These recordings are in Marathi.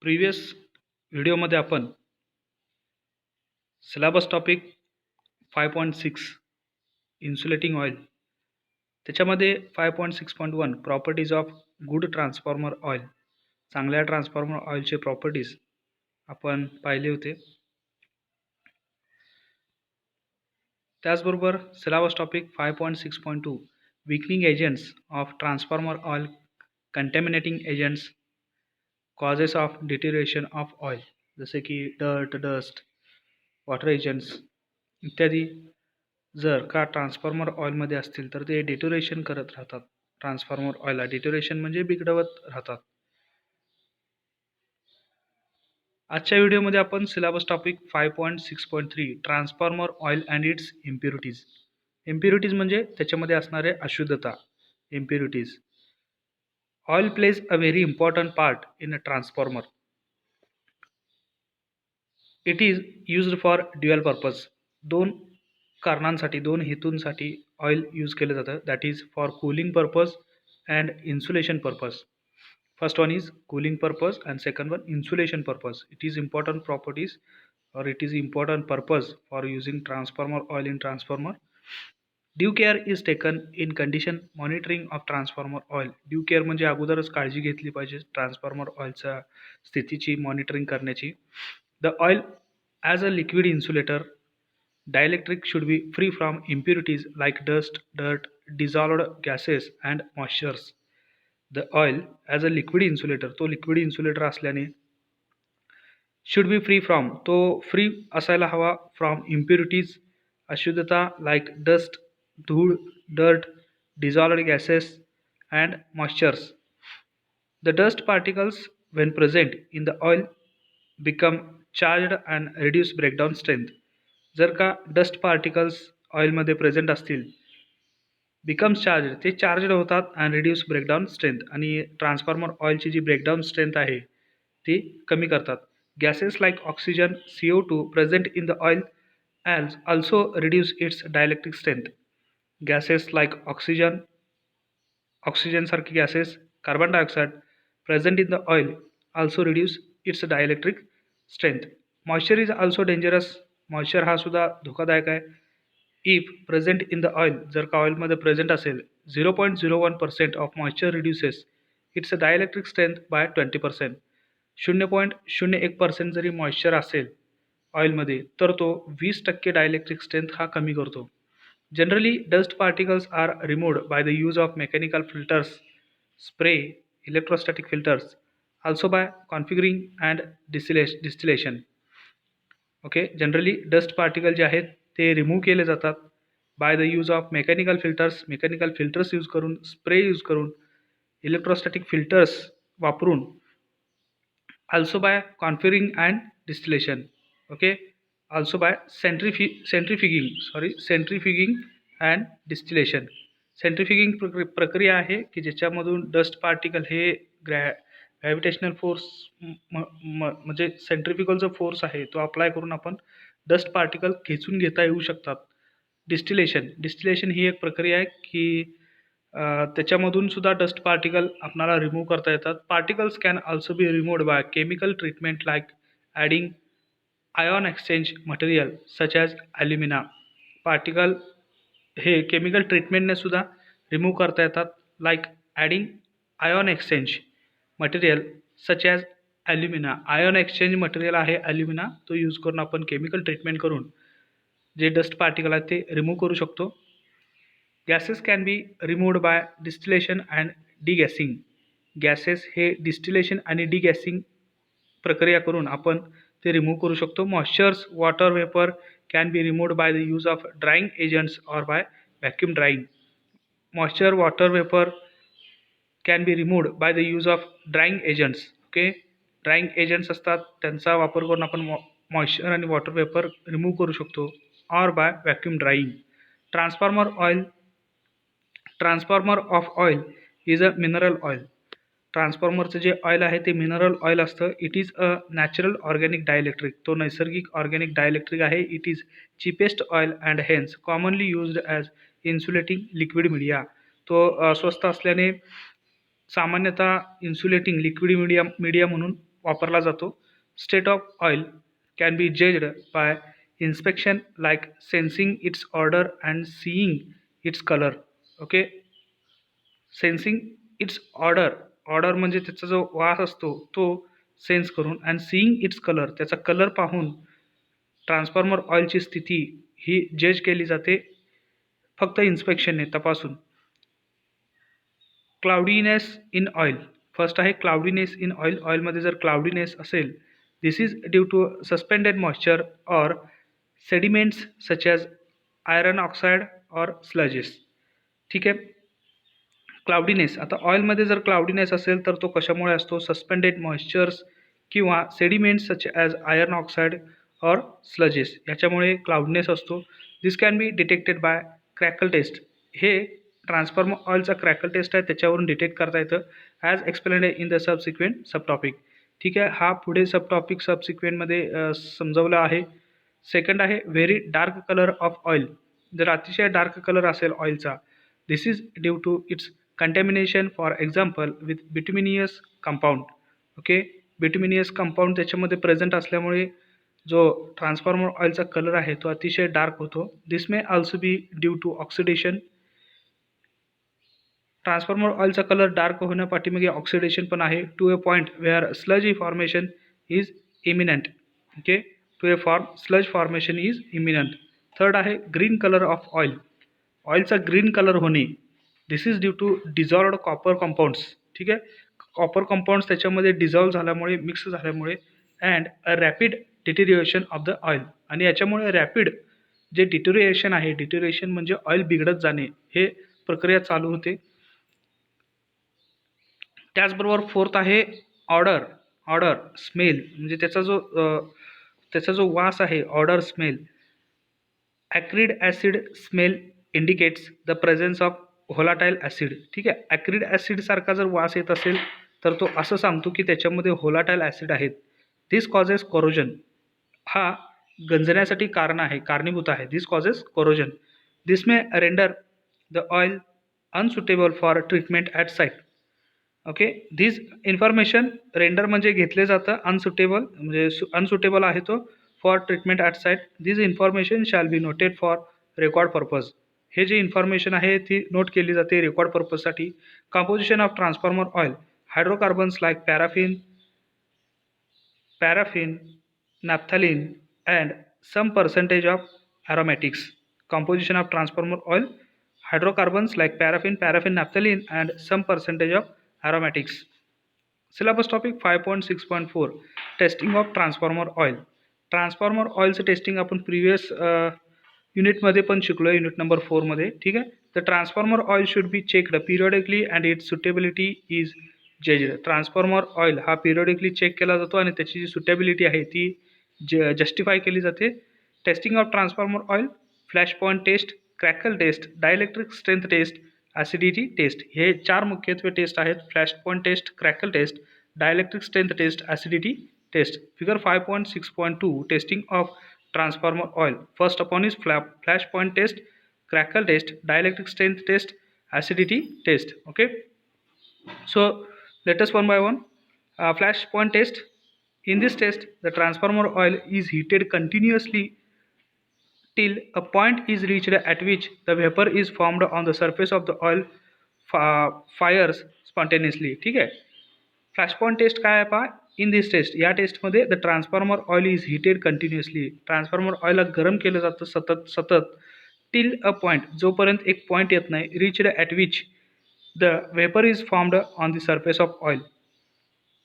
प्रिव्हियस व्हिडिओमध्ये आपण सिलेबस टॉपिक 5.6 इन्सुलेटिंग ऑइल त्याच्यामध्ये 5.6.1 properties of good transformer oil चांगल्या ट्रान्सफॉर्मर ऑइलचे प्रॉपर्टीज आपण पाहिले होते. त्याचबरोबर syllabus topic 5.6.2 weakening agents of transformer oil contaminating agents causes of deterioration of oil जसे की डस्ट वॉटर एजंट्स इत्यादी जर का ट्रान्सफॉर्मर ऑइलमध्ये असतील तर ते डिटोरेशन करत राहतात. ट्रान्सफॉर्मर ऑइलला डिटोरेशन म्हणजे बिघडवत राहतात. आजच्या व्हिडिओमध्ये आपण syllabus topic 5.6.3 transformer oil and it's impurities म्हणजे त्याच्यामध्ये असणारे अशुद्धता impurities. Oil plays a very important part in a transformer. It is used for dual purpose. दोन कारणांसाठी दोन हेतूंसाठी ऑइल यूज केलं जातं. That is for cooling purpose and insulation purpose. First one is cooling purpose and second one insulation purpose. It is important properties or it is important purpose for using transformer oil in transformer. Due care is taken in condition monitoring of transformer oil. Due care म्हणजे अगोदरच काळजी घेतली पाहिजे ट्रान्सफॉर्मर ऑइलच्या स्थितीची मॉनिटरिंग करण्याची. The oil as a liquid insulator dielectric should be free from impurities like dust, dirt, dissolved gases and moistures. The oil as a liquid insulator, तो लिक्विड इन्सुलेटर असल्याने should be free from, तो फ्री असायला हवा फ्रॉम इम्प्युरिटीज अशुद्धता लाईक डस्ट धूळ dirt dissolved gases and moistures. The dust particles when present in the oil become charged and reduce breakdown strength. जर का डस्ट पार्टिकल्स ऑइलमध्ये प्रेझेंट असतील बिकम्स चार्ज, ते चार्जड होतात अँड रिड्यूस ब्रेकडाऊन स्ट्रेंथ, आणि ट्रान्सफॉर्मर ऑइलची जी ब्रेकडाऊन स्ट्रेंथ आहे ती कमी करतात. Gases like oxygen CO2 present in the oil as also reduce its dielectric strength. Gases like ऑक्सिजनसारखी gases carbon dioxide present in the oil also reduce its dielectric strength. Moisture is also dangerous. Moisture हा सुद्धा धोकादायक आहे. If present in the oil, जर का ऑइलमध्ये प्रेझेंट असेल 0.01% of moisture reduces its dielectric strength by 20%. 0.01% जरी मॉइश्चर असेल ऑइलमध्ये तर तो 20% डायलेक्ट्रिक स्ट्रेंथ हा कमी करतो. Generally dust particles are removed by the use of mechanical filters, spray, electrostatic filters, also by configuring and distillation. Okay, generally dust particle जे आहेत ते रिमूव्ह केले जातात by the use of mechanical filters use करून, स्प्रे यूज करून, इलेक्ट्रोस्टॅटिक फिल्टर्स वापरून, also by configuring and distillation. Okay, also by centrifuging and distillation. Centrifuging प्रक्रिया आहे की ज्याच्यामधून डस्ट पार्टिकल हे ग्रॅव्हिटेशनल फोर्स म्हणजे सेंट्रिफ्युगल फोर्स आहे तो अप्लाय करून आपण डस्ट पार्टिकल खेचून घेता येऊ शकतात. डिस्टिलेशन ही एक प्रक्रिया आहे की त्याच्यामधून सुद्धा डस्ट पार्टिकल आपल्याला रिमूव्ह करता येतात. Particles can also be removed by chemical treatment like adding ion exchange material such as ॲल्युमिना. Particle हे केमिकल ट्रीटमेंटने सुद्धा रिमूव्ह करता येतात like adding ion exchange material such as ॲल्युमिना. Ion exchange material आहे ॲल्युमिना, तो यूज करून आपण केमिकल ट्रीटमेंट करून जे डस्ट पार्टिकल आहेत ते रिमूव्ह करू शकतो. Gases can be removed by distillation and degassing. Gases हे डिस्टिलेशन आणि डिगॅसिंग प्रक्रिया करून आपण ते रिमूव्ह करू शकतो. Moistures, water vapour can be removed by the use of drying agents or by vacuum drying. Moisture, water vapour can be removed by the use of drying agents. Okay, drying agents असतात त्यांचा वापर करून आपण मॉइश्चर आणि वॉटर वेपर रिमूव्ह करू शकतो or by vacuum drying. Transformer of oil is a mineral oil. ट्रान्सफॉर्मरचं जे ऑइल आहे ते मिनरल ऑइल असतं. It is a natural organic dielectric. तो नैसर्गिक ऑर्गॅनिक डायलेक्ट्रिक आहे. It is cheapest oil and hence commonly used as insulating liquid media. तो स्वस्त असल्याने सामान्यतः इन्सुलेटिंग लिक्विड मीडिया म्हणून वापरला जातो. State of oil can be judged by inspection like sensing its odour and seeing its colour. Okay, sensing its odour, odour म्हणजे त्याचा जो वास असतो तो सेन्स करून, अँड सीईंग इट्स कलर, त्याचा कलर पाहून ट्रान्सफॉर्मर ऑइलची स्थिती ही जज केली जाते फक्त इन्स्पेक्शनने, तपासून. क्लाउडीनेस इन ऑइल, फर्स्ट आहे क्लाउडीनेस इन ऑइल. ऑइलमध्ये जर क्लाउडीनेस असेल, this is due to suspended moisture or sediments such as iron oxide or sludges. ठीक आहे. क्लाउडीनेस, आता ऑइलमध्ये जर क्लाउडीनेस असेल तर तो कशामुळे असतो? सस्पेंडेड मॉइश्चर्स किंवा sediments such as iron oxide or sludges, याच्यामुळे क्लाउडनेस असतो. This can be detected by crackle test. हे ट्रान्सफॉर्मर ऑइलचा क्रॅकल टेस्ट आहे, त्याच्यावरून डिटेक्ट करता येतं, as explained in the subsequent subtopic. ठीक आहे, हा पुढे सबटॉपिक सबसिक्वेंटमध्ये समजवला आहे. सेकंड आहे very dark colour of oil. जर अतिशय डार्क कलर असेल ऑइलचा, this is due to its contamination, for example with bituminous compound. Okay, bituminous compound त्याच्यामध्ये प्रेझेंट असल्यामुळे जो ट्रान्सफॉर्मर ऑइलचा कलर आहे तो अतिशय डार्क होतो. This may also be due to oxidation. Transformer ऑइलचा कलर डार्क होण्यापाठीमागे ऑक्सिडेशन पण आहे, to a point where sludge formation is imminent. Okay, to a sludge formation is imminent. Third आहे ग्रीन कलर ऑफ ऑइल. ऑइलचा ग्रीन कलर होणे, this is due to dissolved copper compounds. ठीक आहे, कॉपर कंपाऊंड्स त्याच्यामध्ये डिझॉल्व झाल्यामुळे, मिक्स झाल्यामुळे, and a rapid deterioration of the oil. आणि याच्यामुळे रॅपिड जे डिटेरिएशन आहे, डिटेरिएशन म्हणजे ऑइल बिघडत जाणे, हे प्रक्रिया चालू होते. त्याचबरोबर फोर्थ आहे ऑर्डर. ऑर्डर स्मेल म्हणजे त्याचा जो वास आहे, odour smell. Acrid acid smell indicates the presence of volatile acid. ठीक आहे, ॲक्रिड ॲसिडसारखा जर वास येत असेल तर तो असं सांगतो की त्याच्यामध्ये व्होलाटाईल ॲसिड आहेत. दिस कॉजेस कोरोजन, हा गंजण्यासाठी कारणीभूत आहे. This causes corrosion. This may render the oil unsuitable for treatment at site. Okay, this information, render म्हणजे घेतले जातं, अनसुटेबल म्हणजे अनसुटेबल आहे तो for treatment at site. This information shall be noted for record purpose. हे जे इन्फॉर्मेशन आहे ती नोट केली जाते रेकॉर्ड पर्पजसाठी. Composition of transformer oil, hydrocarbons like paraffin, naphthalene and some percentage of aromatics. Composition of transformer oil, hydrocarbons like paraffin, naphthalene and some percentage of aromatics. Syllabus topic 5.6.4 testing of transformer oil. Transformer ऑइलचं टेस्टिंग आपण प्रिव्हियस युनिटमध्ये पण शिकलो आहे, युनिट नंबर 4मध्ये. ठीक आहे, तर transformer oil should be checked periodically and its suitability is judged. Transformer oil हा पिरियॉडिकली चेक केला जातो आणि त्याची जी सुटेबिलिटी आहे ती जस्टिफाय केली जाते. Testing of transformer oil, flash point test, crackle test, dielectric strength test, acidity test. हे 4 मुख्यत्वे टेस्ट आहेत. Flash point test, crackle test, dielectric strength test, acidity test. Figure 5.6.2 testing of transformer oil. First upon is flash point test, crackle test, dielectric strength test, acidity test. Okay, so let us one by one. Flash point test. In this test, the transformer oil is heated continuously till a point is reached at which the vapor is formed on the surface of the oil fires spontaneously. ठीक आहे, फ्लॅश पॉईंट टेस्ट काय आहे पहा. इन दिस टेस्ट, या टेस्टमध्ये the transformer oil is heated continuously. Transformer ऑइलला गरम केलं जातं सतत टिल अ पॉईंट, जोपर्यंत एक पॉईंट येत नाही, reached at which the vapour is formed on the surface of oil.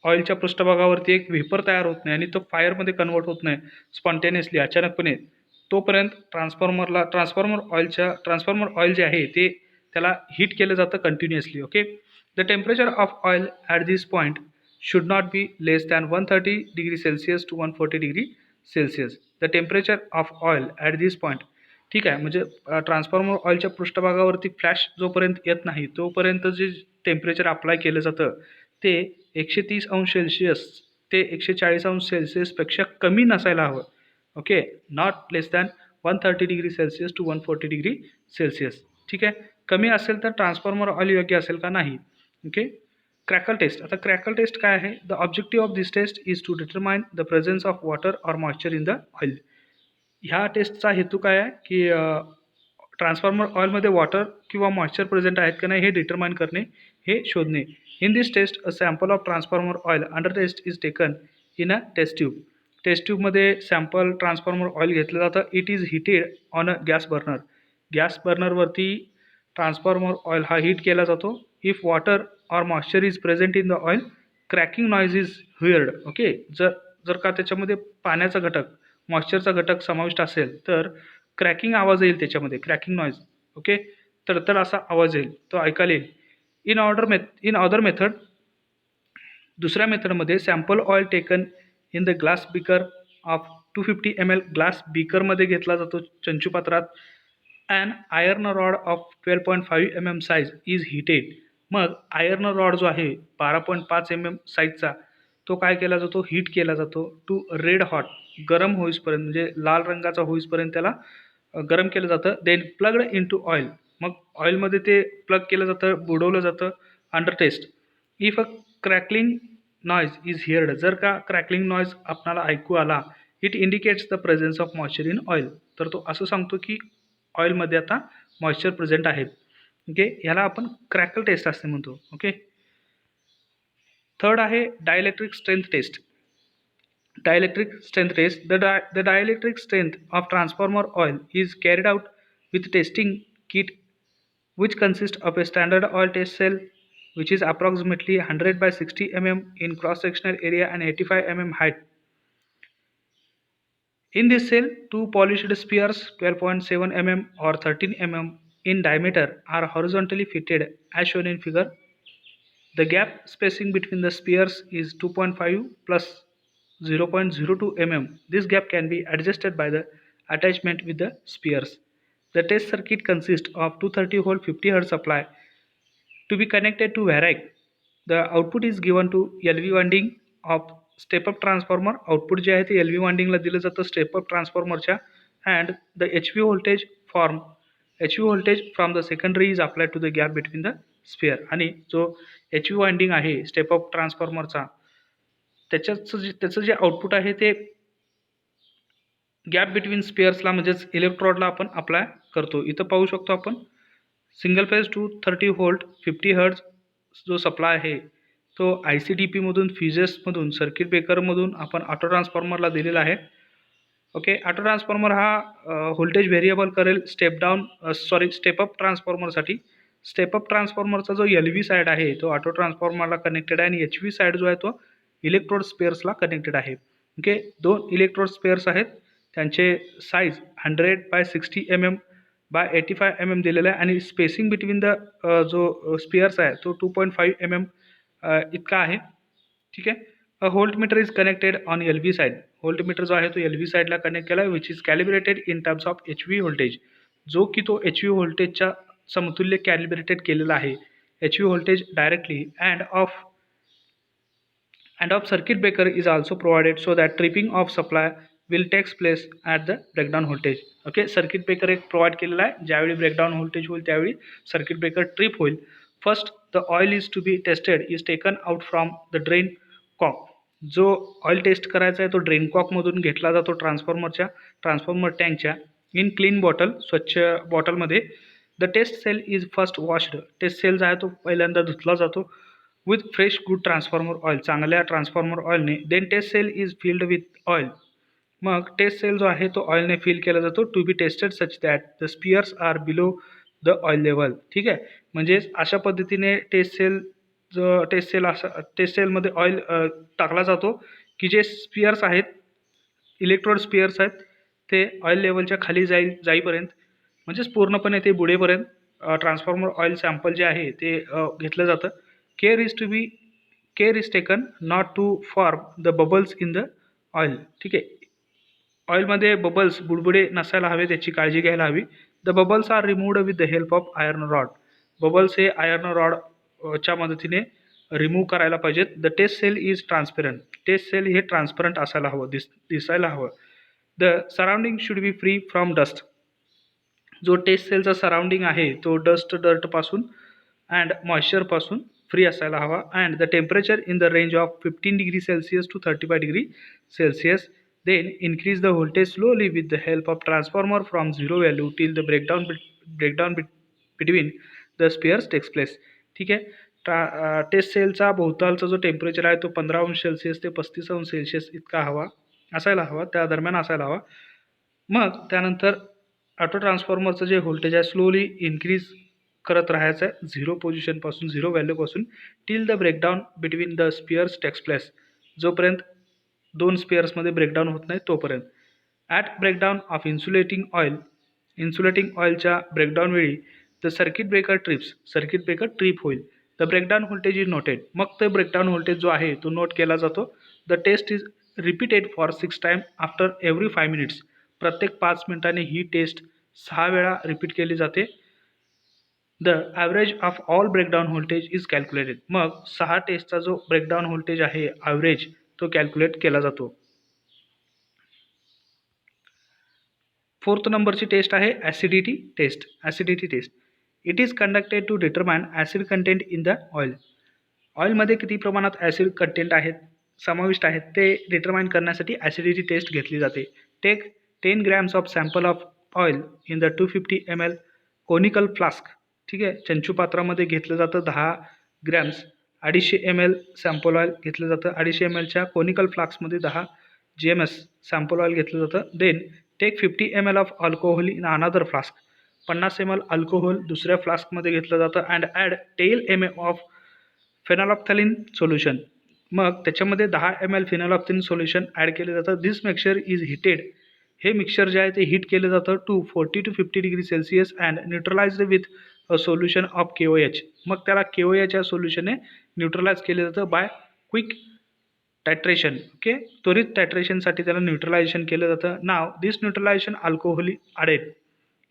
ऑइलच्या पृष्ठभागावरती एक व्हेपर तयार होत नाही आणि तो फायरमध्ये कन्वर्ट होत नाही स्पॉन्टेनियसली, अचानकपणे, तोपर्यंत ट्रान्सफॉर्मर ऑइल जे आहे ते त्याला हीट केलं जातं continuously. Okay, the temperature of oil at this point should not be less than 130 degree Celsius to 140 degree Celsius. The temperature of oil at this point. ठीक आहे, म्हणजे ट्रान्सफॉर्मर ऑइलच्या पृष्ठभागावरती फ्लॅश जोपर्यंत येत नाही तोपर्यंत जे टेम्परेचर अप्लाय केलं जातं ते 130 अंश सेल्सिअस ते 140 अंश सेल्सिअसपेक्षा कमी नसायला हवं. Okay, not less than 130 degree Celsius to 140 degree Celsius. ठीक आहे, कमी असेल तर ट्रान्सफॉर्मर ऑइल योग्य असेल का? नाही. Okay, crackle test. आता क्रॅकल टेस्ट काय आहे? The objective of this test is to determine the presence of water or moisture in the oil. ह्या टेस्टचा हेतू काय आहे की ट्रान्सफॉर्मर ऑइलमध्ये वॉटर किंवा मॉइश्चर प्रेझेंट आहेत का नाही हे डिटरमाइन करणे, हे शोधणे. In this test a sample of transformer oil under test is taken in a test tube. Test ट्यूबमध्ये सॅम्पल ट्रान्सफॉर्मर ऑइल घेतलं जातं. It is heated on a gas burner. Gas बर्नरवरती ट्रान्सफॉर्मर ऑइल हा हीट केला जातो. If water or moisture is present in the oil crackling noise is heard. Okay, जर जर का त्याच्यामध्ये पाण्याचा घटक, मॉइश्चरचा घटक समाविष्ट असेल तर क्रॅकिंग आवाज येईल त्याच्यामध्ये, क्रॅकिंग नॉईज. ओके, तर असा आवाज येईल, तो ऐकायला येईल. इन अदर मेथड, दुसऱ्या मेथडमध्ये sample oil taken in the glass beaker of 250 ml. Glass बीकरमध्ये घेतला जातो चंचुपात्रात. And iron rod of 12.5 mm size is heated. मग आयर्न रॉड जो आहे 12.5 mm साईजचा, तो काय केला जातो? हीट केला जातो टू रेड हॉट, गरम होईसपर्यंत, म्हणजे लाल रंगाचा होईसपर्यंत त्याला गरम केलं जातं. Then plugged in to oil. मग ऑइलमध्ये ते प्लग केलं जातं, बुडवलं जातं. Under test if a crackling noise is heard. जर का क्रॅकलिंग नॉईज आपणाला ऐकू आला, it indicates the presence of moisture in oil. तर तो असं सांगतो की ऑइलमध्ये आता मॉइश्चर प्रेझेंट आहे. ओके, ह्याला आपण क्रॅकल टेस्ट असे म्हणतो. ओके, थर्ड आहे dielectric strength test. Dielectric strength test. The dielectric strength of transformer oil is carried out with testing kit which consists of a standard oil test cell which is approximately 100 by 60 mm in cross-sectional area and 85 mm height. In this cell, two polished spheres 12.7 mm or 13 mm in diameter are horizontally fitted as shown in figure. The gap spacing between the spheres is 2.5 plus 0.02 mm. This gap can be adjusted by the attachment with the spheres. The test circuit consists of 230 volt 50 Hz supply to be connected to Varroc. The output is given to LV winding of step up transformer. Output जे आहे ते LV winding ला दिलं जातं step up transformerच्या. And the HV voltage from the secondary is applied to the gap between the sphere. आणि जो HV winding आहे step up transformerचा, त्याचं जे आउटपुट आहे ते गॅप बिटवीन स्पेअर्सला म्हणजेच इलेक्ट्रोडला आपण अप्लाय करतो. इथं पाहू शकतो आपण सिंगल फेज 230 व्होल्ट 50 हर्ट्ज जो सप्लाय आहे तो ICDP मधून, फिजेसमधून, सर्किट ब्रेकरमधून आपण ऑटो ट्रान्सफॉर्मरला दिलेला आहे. ओके, ऑटो ट्रान्सफॉर्मर हा व्होल्टेज व्हेरिएबल करेल स्टेप अप ट्रान्सफॉर्मरसाठी. स्टेप अप ट्रान्सफॉर्मरचा जो LV साईड आहे तो ऑटो ट्रान्सफॉर्मरला कनेक्टेड आहे आणि HV साईड जो आहे तो इलेक्ट्रोड स्पेअर्सला कनेक्टेड आहे. ओके, दोन इलेक्ट्रोड स्पेअर्स आहेत, त्यांचे size 100 by 60 mm by 85 mm दिलेला आहे आणि स्पेसिंग बिटवीन द जो स्पेअर्स आहे तो 2.5 mm इतका आहे. ठीक आहे. A voltmeter is connected on LV side. Voltmeter जो आहे तो LV साईडला कनेक्ट केला आहे which is calibrated in terms of HV voltage, जो की तो HV व्होल्टेजच्या समतुल्य कॅलिब्रेटेड केलेला आहे. HV voltage directly and of circuit breaker is also provided so that tripping of supply will takes place at the breakdown voltage. Okay, circuit breaker एक प्रोव्हाइड केलेला आहे. ज्यावेळी ब्रेकडाऊन व्होल्टेज होईल त्यावेळी सर्किट ब्रेकर ट्रिप होईल. First the oil is to be tested is taken out from the drain cock. जो ऑइल टेस्ट करायचा आहे तो ड्रेन कॉकमधून घेतला जातो ट्रान्सफॉर्मर टँकच्या इन क्लीन बॉटल, स्वच्छ बॉटलमध्ये. The test cell is first washed. Test cell जो आहे तो पहिल्यांदा धुतला जातो with fresh good transformer oil, चांगल्या ट्रान्सफॉर्मर ऑइलने. Then test cell is filled with oil. मग टेस्ट सेल जो आहे तो ऑइलने फिल केला जातो to be tested such that the spheres are below the oil level. ठीक आहे, म्हणजे अशा पद्धतीने टेस्ट सेलमध्ये ऑइल टाकला जातो की जे स्पियर्स आहेत, इलेक्ट्रोड स्पियर्स आहेत, ते ऑइल लेवलच्या खाली जाईपर्यंत, म्हणजेच पूर्णपणे ते बुडेपर्यंत ट्रान्सफॉर्मर ऑइल सॅम्पल जे आहे ते घेतलं जातं. Care is taken not to form the bubbles in the oil. ठीक आहे, ऑइलमध्ये बबल्स, बुडबुडे नसायला हवे, त्याची काळजी घ्यायला हवी. The bubbles are removed with the help of iron rod. Bubbles हे आयर्न रॉडच्या मदतीने रिमूव्ह करायला पाहिजेत. The test cell is transparent. Test cell हे ट्रान्सपरंट असायला हवं, दिसायला हवं. The surrounding should be free from dust. जो टेस्ट सेलचा सराउंडिंग आहे तो डर्टपासून अँड मॉइश्चरपासून फ्री असायला हवा. And the temperature in the range of 15 degree Celsius to 35 degree Celsius. Then increase the voltage slowly with the help of transformer from zero value till the breakdown between the spheres takes place. ठीक आहे. टेस्ट सेलचा भोवतालचा जो टेम्परेचर आहे तो 15 अंश सेल्सिअस ते 35 अंश सेल्सिअस इतका असायला हवा, त्या दरम्यान असायला हवा. मग त्यानंतर ऑटो ट्रान्सफॉर्मरचं जे व्होल्टेज आहे स्लोली इन्क्रीज करत राहायचं आहे झिरो पोझिशनपासून, झिरो व्हॅल्यूपासून till the breakdown between the spheres takes place, जोपर्यंत दोन स्पिअर्समध्ये ब्रेकडाऊन होत नाही तोपर्यंत. ॲट ब्रेकडाऊन ऑफ इन्सुलेटिंग ऑइलच्या ब्रेकडाऊन वेळी द सर्किट ब्रेकर ट्रिप होईल. The breakdown voltage is noted. मग ते ब्रेकडाऊन व्होल्टेज जो आहे तो नोट केला जातो. The test is repeated for 6 time after every 5 minutes. प्रत्येक 5 मिनिटांनी ही टेस्ट 6 वेळा रिपीट केली जाते. The average of all breakdown voltage is calculated. मग 6 टेस्टचा जो ब्रेकडाऊन व्होल्टेज आहे ॲव्हरेज तो कॅल्क्युलेट केला जातो. 4th नंबरची टेस्ट आहे acidity test. It is conducted to determine acid content in the oil. ऑइलमध्ये किती प्रमाणात ॲसिड कंटेंट समाविष्ट आहेत ते डिटरमाइन करण्यासाठी ॲसिडिटी टेस्ट घेतली जाते. Take 10 grams of sample of oil in the 250 ml conical flask. ठीक आहे. चंचुपात्रामध्ये घेतलं जातं 10 ग्रॅम्स. 250 ml सॅम्पल ऑइल घेतलं जातं. 250 mlच्या कोनिकल फ्लास्कमध्ये 10 GMS सॅम्पल ऑइल घेतलं जातं. Then take 50 ml of alcohol in another flask. 50 ml alcohol दुसऱ्या फ्लास्कमध्ये घेतलं जातं. And add 10 ml of phenolphthalein solution. मग त्याच्यामध्ये 10 ml फेनॉल्फथॅलीन सोल्युशन ॲड केलं जातं. This mixture is heated. हे मिक्सचर जे आहे ते हीट केलं जातं to 40 to 50 degree Celsius and neutralised with a solution of KOH. मग त्याला KOH या सोल्युशनने न्यूट्रलाइज केलं जातं बाय क्विक टायट्रेशन. ओके. त्वरित टायट्रेशनसाठी त्याला न्यूट्रलायझेशन केलं जातं. Now this neutralisation alcohol added.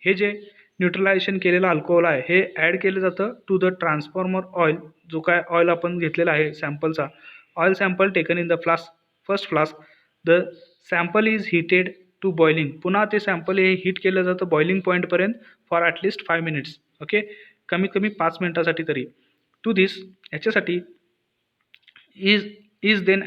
हे जे न्यूट्रलायझेशन केलेलं अल्कोहोल आहे हे ॲड केलं जातं टू द ट्रान्सफॉर्मर ऑइल. जो काय ऑइल आपण घेतलेला आहे सॅम्पलचा, oil sample taken in the first flask. The sample is heated to boiling. पुन्हा ते सॅम्पल हे हीट केलं जातं बॉइलिंग पॉईंटपर्यंत फॉर ॲटलिस्ट 5 मिनिट्स. ओके. कमीत कमी 5 मिनिटासाठी तरी. टू दिस याच्यासाठी is then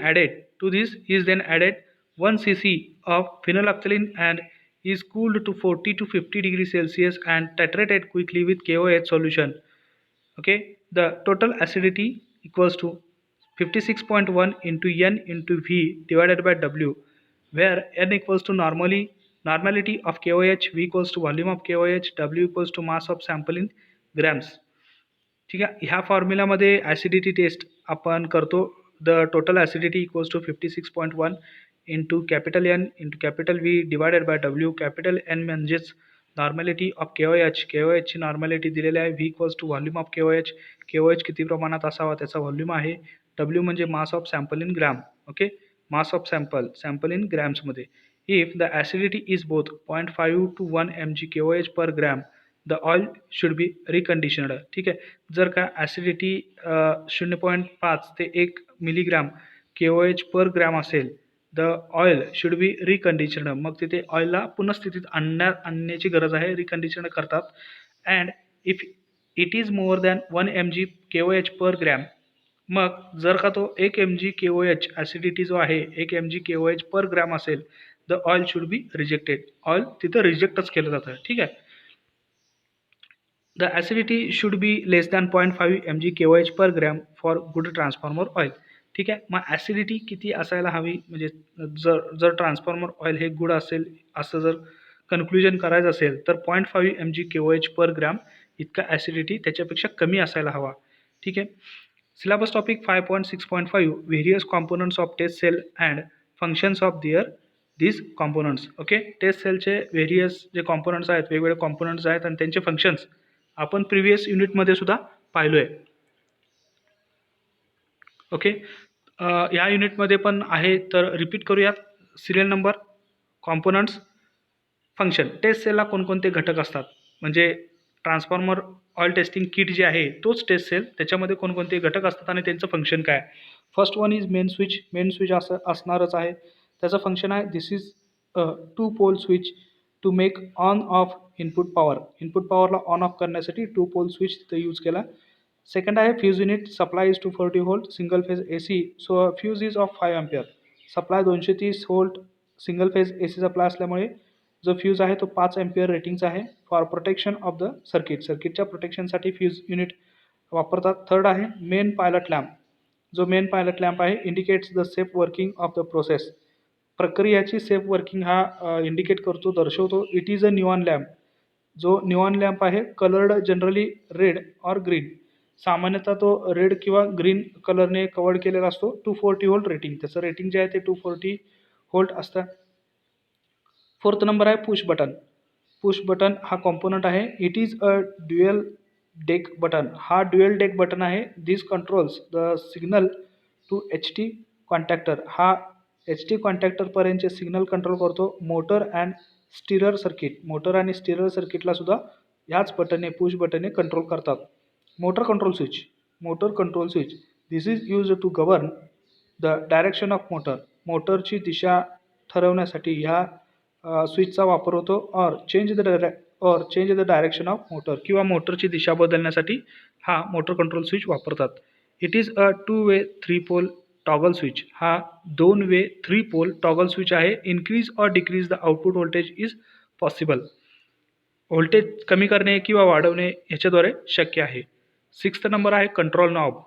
added 1 cc of phenolphthalein and is cooled to 40 to 50 degree Celsius and titrated quickly with KOH solution. Okay, the total acidity equals to 56.1 into N into V divided by W, where N equals to normality of KOH, V equals to volume of KOH, W equals to mass of sample in grams. ठीक आहे. ह्या फॉर्म्युलामध्ये ॲसिडिटी टेस्ट आपण करतो. The total acidity equals to 56.1 into capital N into capital V divided by W. Capital N म्हणजेच नॉर्मॅलिटी ऑफ KOH. KOHची नॉर्मॅलिटी दिलेली आहे. V equals to volume of KOH. KOH किती प्रमाणात असावा त्याचा व्हॉल्यूम आहे. W म्हणजे mass of sample in gram. Okay. Mass of sample in ग्रॅम्समध्ये. If the acidity is both 0.5 to 1 mg KOH per gram the oil should be reconditioned. ठीक आहे. जर का ॲसिडिटी 0.5 ते 1 मिलीग्राम KOH पर ग्रॅम असेल the oil should be reconditioned. मग तिथे ऑइलला पुनःस्थितीत आणण्याची गरज आहे. रिकंडिशनड करतात. And if it is more than 1 mg KOH per gram, मग जर का तो 1 mg KOH ॲसिडिटी जो आहे 1 mg KOH पर ग्रॅम असेल the oil should be rejected. Oil तिथं रिजेक्टच केलं जातं. ठीक आहे. The acidity should be less than 0.5 mg KOH per gram for good transformer oil. ठीक आहे. मग ॲसिडिटी किती असायला हवी, म्हणजे जर ट्रान्सफॉर्मर ऑइल हे गुड असेल असं जर कन्क्लुजन करायचं असेल तर 0.5 mg KOH पर ग्रॅम इतका ॲसिडिटी त्याच्यापेक्षा कमी असायला हवा. ठीक आहे. Syllabus topic 5.6.5 various components of टेस्ट सेल अँड फंक्शन्स ऑफ these कॉम्पोनंट्स. ओके. टेस्ट सेलचे व्हेरियस जे कॉम्पोनंट्स आहेत, वेगवेगळे कॉम्पोनंट्स आहेत आणि त्यांचे फंक्शन्स आपण प्रिव्हियस युनिटमध्ये सुद्धा पाहिलो आहे. ओके. या युनिटमध्ये पण आहे तर रिपीट करूयात. Serial number, components, function. Test सेलला कोणकोणते घटक असतात, म्हणजे ट्रान्सफॉर्मर ऑइल टेस्टिंग किट जे आहे तोच टेस्ट सेल, त्याच्यामध्ये कोणकोणते घटक असतात आणि त्यांचं फंक्शन काय. First one is main switch असं असणारच आहे. त्याचं फंक्शन आहे this is 2 pole switch to make on off input power. Input पॉवरला ऑन ऑफ करण्यासाठी 2 पोल स्विच तिथं यूज केला. सेकंड आहे fuse unit supply is 240 volt single phase AC, so fuse is of 5 ampere. Supply 230 volt single phase AC supply असल्यामुळे जो फ्यूज आहे तो 5 अँपिअर रेटिंगचा आहे. For protection of the circuit, सर्किटच्या प्रोटेक्शनसाठी फ्यूज युनिट वापरतात. थर्ड आहे मेन पायलट लॅम्प. जो मेन पायलट लॅम्प आहे indicates the safe working of the process. प्रक्रियाची सेफ वर्किंग हा इंडिकेट करतो, दर्शवतो. It is a neon lamp. जो निऑन लॅम्प आहे coloured generally red or green. सामान्यतः तो रेड किंवा ग्रीन कलरने कवर्ड केलेला असतो. 240 व्होल्ट रेटिंग, त्याचं रेटिंग जे आहे ते 240 व्होल्ट असतं. फोर्थ नंबर आहे पुश बटन. पुश बटन हा कॉम्पोनंट आहे. It is a dual deck button. हा ड्युअल डेक बटन आहे. This controls the signal to HT contactor. हा HT कॉन्टॅक्टरपर्यंतचे सिग्नल कंट्रोल करतो. Motor and stirrer circuit, motor आणि स्टिरर सर्किटला सुद्धा ह्याच बटनने पुश बटनने कंट्रोल करतात. Motor control switch, motor control switch this is use to govern the direction of motor. मोटरची दिशा ठरवण्यासाठी ह्या स्विचचा वापर होतो. Or change the direction of motor, किंवा मोटरची दिशा बदलण्यासाठी हा मोटर कंट्रोल स्विच वापरतात. It is a 2 way 3 pole toggle switch. हा 2 वे 3 पोल टॉगल स्विच आहे. Increase or decrease the output voltage is possible. Voltage कमी करणे किंवा वाढवणे ह्याच्याद्वारे शक्य आहे. सिक्स्थ नंबर आहे control knob.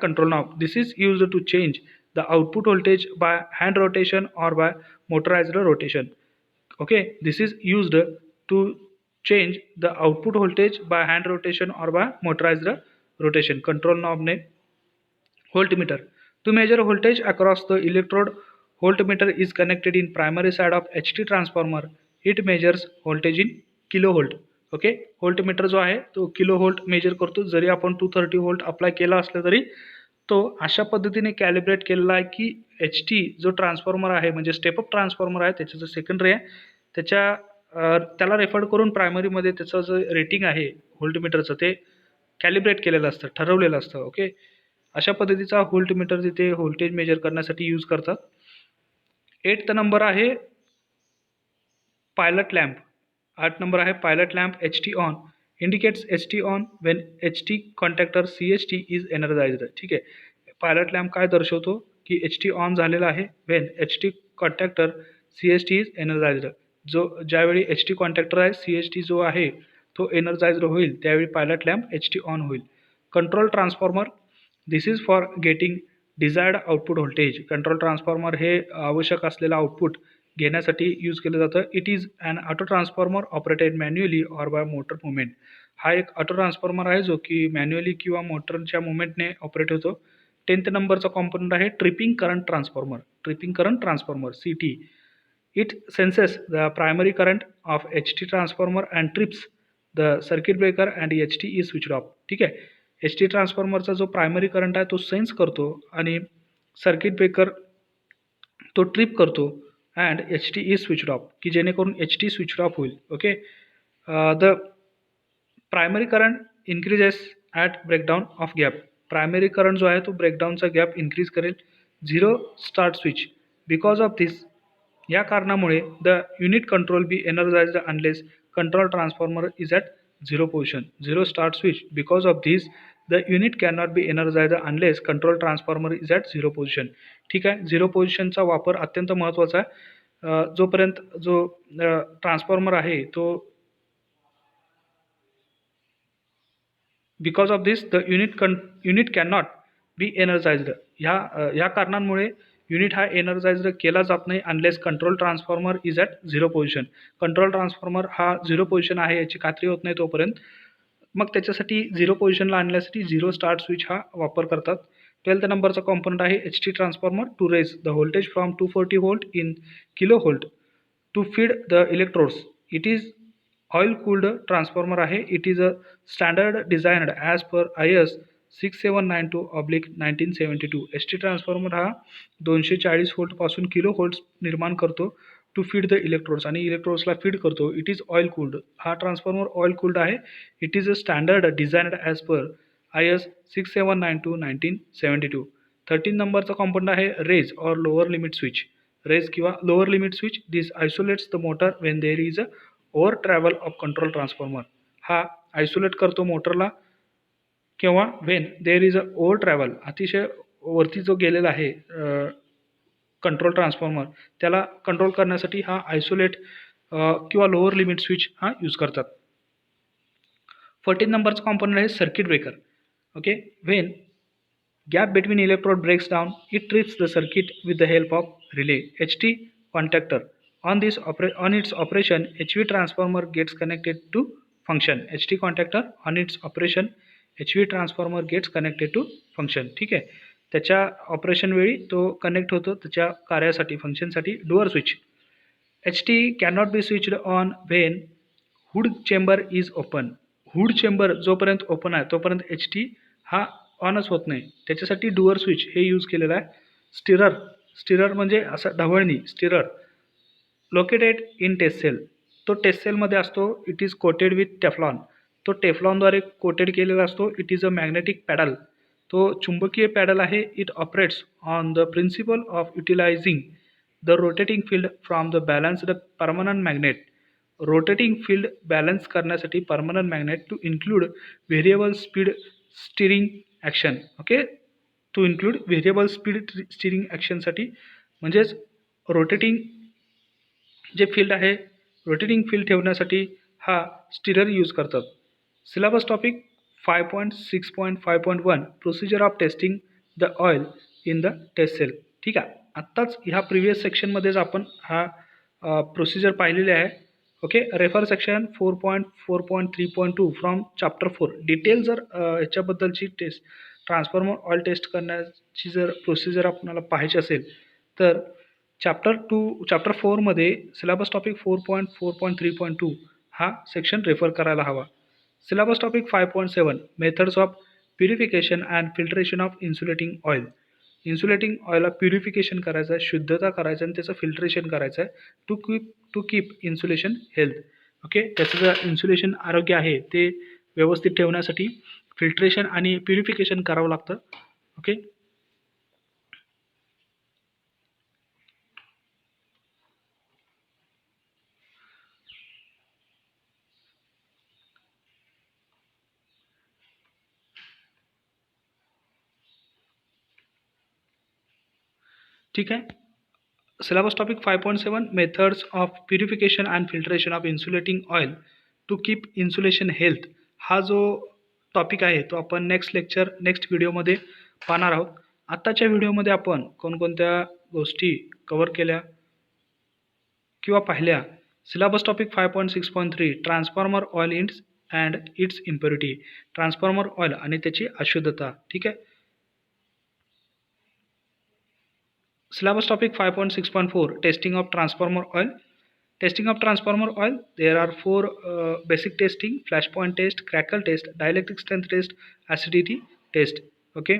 Control knob. This is use to change the output voltage by hand rotation or by motorised rotation. Okay, this is used to change the output voltage by hand rotation or by motorised rotation. Control नॉबने voltmeter to measure voltage across the electrode. Voltmeter is connected in primary side of HT transformer. It measures voltage in kilovolt. Okay, voltmeter जो आहे तो किलोव्होल्ट मेजर करतो. जरी आपण 230 व्होल्ट अप्लाय केला असला तरी तो अशा पद्धतीने कॅलिब्रेट केलेला आहे की HT जो ट्रान्सफॉर्मर आहे म्हणजे स्टेपअप ट्रान्सफॉर्मर आहे त्याचं जो सेकंडरी आहे त्याला रेफर करून प्रायमरीमध्ये त्याचं जे रेटिंग आहे व्होल्टमीटरचं ते कॅलिब्रेट केलेलं असतं, ठरवलेलं असतं. ओके, अशा पद्धतीचा व्होल्टमीटर तिथे व्होल्टेज मेजर करण्यासाठी यूज करतात. 8th नंबर आहे पायलट लॅम्प. 8 नंबर आहे pilot lamp. HT on indicates HT on Wien HT contactor CHT is energised. ठीक आहे, पायलट लॅम्प काय दर्शवतो की HT ऑन झालेला आहे when HT contactor CHT is energised. ज्यावेळी HT कॉन्टॅक्टर आहे CHT जो आहे तो एनर्जाइज्ड होईल त्यावेळी पायलट लॅम्प HT ऑन होईल. Control transformer. This is for getting desired output voltage. Control transformer हे आवश्यक असलेलं आउटपुट घेण्यासाठी यूज केलं जातं. It is an auto transformer operated manually or by motor movement. हा एक ऑटो ट्रान्सफॉर्मर आहे जो की मॅन्युअली किंवा मोटरच्या मुवमेंटने ऑपरेट होतो. 10th नंबरचा कॉम्पोनंट आहे tripping current transformer. Tripping current transformer CT. It census the primary current of HT transformer and trips the circuit breaker and HT is switch of. ठीक आहे, HT ट्रान्सफॉर्मरचा जो प्रायमरी करंट आहे तो सेन्स करतो आणि सर्किट ब्रेकर तो ट्रिप करतो and HT is switch off, की जेणेकरून HT स्विच ऑफ होईल. Okay, the primary current increases at breakdown of gap. Primary current जो आहे तो ब्रेकडाऊनचा गॅप इन्क्रीज करेल. 0 start switch. Because of this, या कारणामुळे the unit control be energised unless control transformer is at 0 position. 0 start switch. Because of this the unit cannot be energised unless control transformer is at 0 position. ठीक आहे, 0 पोझिशनचा वापर अत्यंत महत्त्वाचा आहे. जोपर्यंत जो ट्रान्सफॉर्मर आहे तो because of this the unit cannot be energised. ह्या कारणांमुळे युनिट हा एनर्जाइज्ड केला जात नाही unless control transformer is at 0 position. Control transformer हा 0 पोझिशन आहे याची खात्री होत नाही तोपर्यंत. मग त्याच्यासाठी 0 पोझिशनला आणण्यासाठी 0 स्टार्ट स्विच हा वापर करतात. 12th नंबरचा कॉम्पोनंट आहे HT transformer to raise the voltage from 240 volt in kilovolt to feed the electrodes. It is oil cooled transformer आहे. It is a standard designed as per IS 6792/1972. HT transformer हा 240 व्होल्टपासून किलोव्होल्ट निर्माण करतो टू फीड द इलेक्ट्रोड्स, आणि इलेक्ट्रोड्सला फीड करतो. It is oil cooled. हा ट्रान्सफॉर्मर ऑइल कूल्ड आहे. It is a standard designed as per IS 6792/1972. 13 नंबरचा कॉम्पोनंट आहे raise or lower limit switch. Raise किंवा lower limit switch. This isolates the motor when there is over travel of control transformer. हा आयसोलेट करतो मोटरला किंवा when there is a over travel, अतिशय वरती जो गेलेला आहे कंट्रोल ट्रान्सफॉर्मर, त्याला कंट्रोल करण्यासाठी हा आयसोलेट किंवा लोअर लिमिट स्विच हा यूज करतात. 14 नंबरचा कॉम्पोनंट आहे circuit breaker. Okay, when gap between electrode breaks down, it trips the circuit with the help of relay HT contactor. On its operation, HV transformer gets connected to function. HT contactor on its operation, HV transformer gets connected to function. ठीक आहे, त्याच्या ऑपरेशन वेळी तो कनेक्ट होतो त्याच्या कार्यासाठी, फंक्शनसाठी. Doer switch HT cannot be switched on when hood chamber is open. Hood chamber जोपर्यंत ओपन आहे तोपर्यंत HT हा ऑनच होत नाही. त्याच्यासाठी डुअर स्विच हे यूज केलेलं आहे. स्टिरर म्हणजे असं ढवळणी, stirrer located in test cell. तो टेस्ट सेलमध्ये असतो. It is coated with Teflon. तो टेफ्लॉनद्वारे कोटेड केलेला असतो. It is a magnetic paddle. तो चुंबकीय पॅडल आहे. It operates on the principle of utilising the rotating field from the balanced permanent magnet. Rotating field balance करण्यासाठी permanent magnet to include variable speed stirring action. Okay, to include variable speed stirring ॲक्शनसाठी, म्हणजेच रोटेटिंग जे फील्ड आहे, रोटेटिंग फील्ड ठेवण्यासाठी हा स्टिरर यूज करतात. Syllabus topic 5.6.5.1 procedure of testing the oil in the test cell. ठीक आहे, आत्ताच ह्या प्रिव्हियस सेक्शनमध्येच आपण हा प्रोसिजर पाहिलेले आहे. Okay, refer section 4.4.3.2 from chapter 4. Detail जर ह्याच्याबद्दलची टेस्ट ट्रान्सफॉर्मर ऑइल टेस्ट करण्याची जर प्रोसिजर आपल्याला पाहायची असेल तर चॅप्टर 4मध्ये सिलेबस टॉपिक 4.4.3.2 हा सेक्शन रेफर करायला हवा. Syllabus topic 5.7 methods of purification and filtration of insulating oil. Insulating ऑइलला प्युरिफिकेशन करायचं आहे, शुद्धता करायचं आणि त्याचं फिल्ट्रेशन करायचं आहे to keep insulation health. Okay, त्याचं जे इन्सुलेशन आरोग्य आहे ते व्यवस्थित ठेवण्यासाठी फिल्ट्रेशन आणि प्युरिफिकेशन करावं लागतं. ओके, ठीक आहे. Syllabus topic 5.7 methods of purification and filtration of insulating oil to keep insulation health हा जो टॉपिक आहे तो आपण नेक्स्ट व्हिडिओमध्ये पाहणार आहोत. आत्ताच्या व्हिडिओमध्ये आपण कोणकोणत्या गोष्टी कव्हर केल्या किंवा पाहिल्या. Syllabus topic 5.6.3 transformer oil its and its impurity. Transformer oil आणि त्याची अशुद्धता. ठीक आहे. Syllabus topic 5.6.4 testing of transformer oil. Testing of transformer oil, there are four basic testing: flashpoint test, crackle test, dielectric strength test, acidity test. Okay,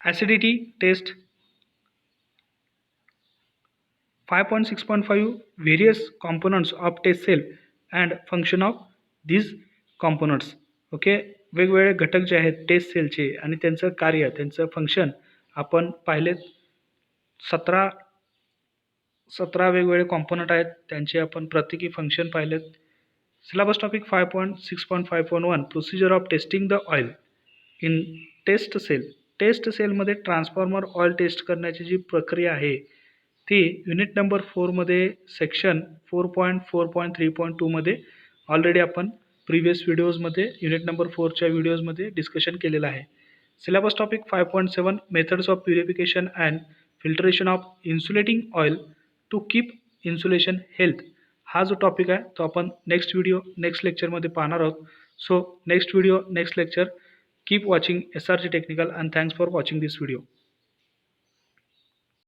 acidity test. 5.6.5 various components of test cell and function of these components. Okay, वेगवेगळे घटक जे आहेत टेस्ट सेलचे आणि त्यांचं कार्य, त्यांचं फंक्शन आपण पाहिलेत. 17 वेगवेगळे कॉम्पोनंट आहेत, त्यांचे आपण प्रत्येकी फंक्शन पाहिलेत. Syllabus topic 5.6.5.1 procedure of testing the oil in test cell. Test सेलमध्ये ट्रान्सफॉर्मर ऑइल टेस्ट करण्याची जी प्रक्रिया आहे ती युनिट नंबर 4मध्ये सेक्शन 4.4.3.2मध्ये ऑलरेडी आपण प्रिव्हियस व्हिडिओजमध्ये युनिट नंबर 4च्या व्हिडिओजमध्ये डिस्कशन केलेलं आहे. Syllabus topic 5.7 methods of purification and filtration of insulating oil to keep insulation health हा जो टॉपिक आहे तो आपण नेक्स्ट लेक्चरमध्ये पाहणार आहोत. So next lecture. Keep watching SRG technical and thanks for watching this video.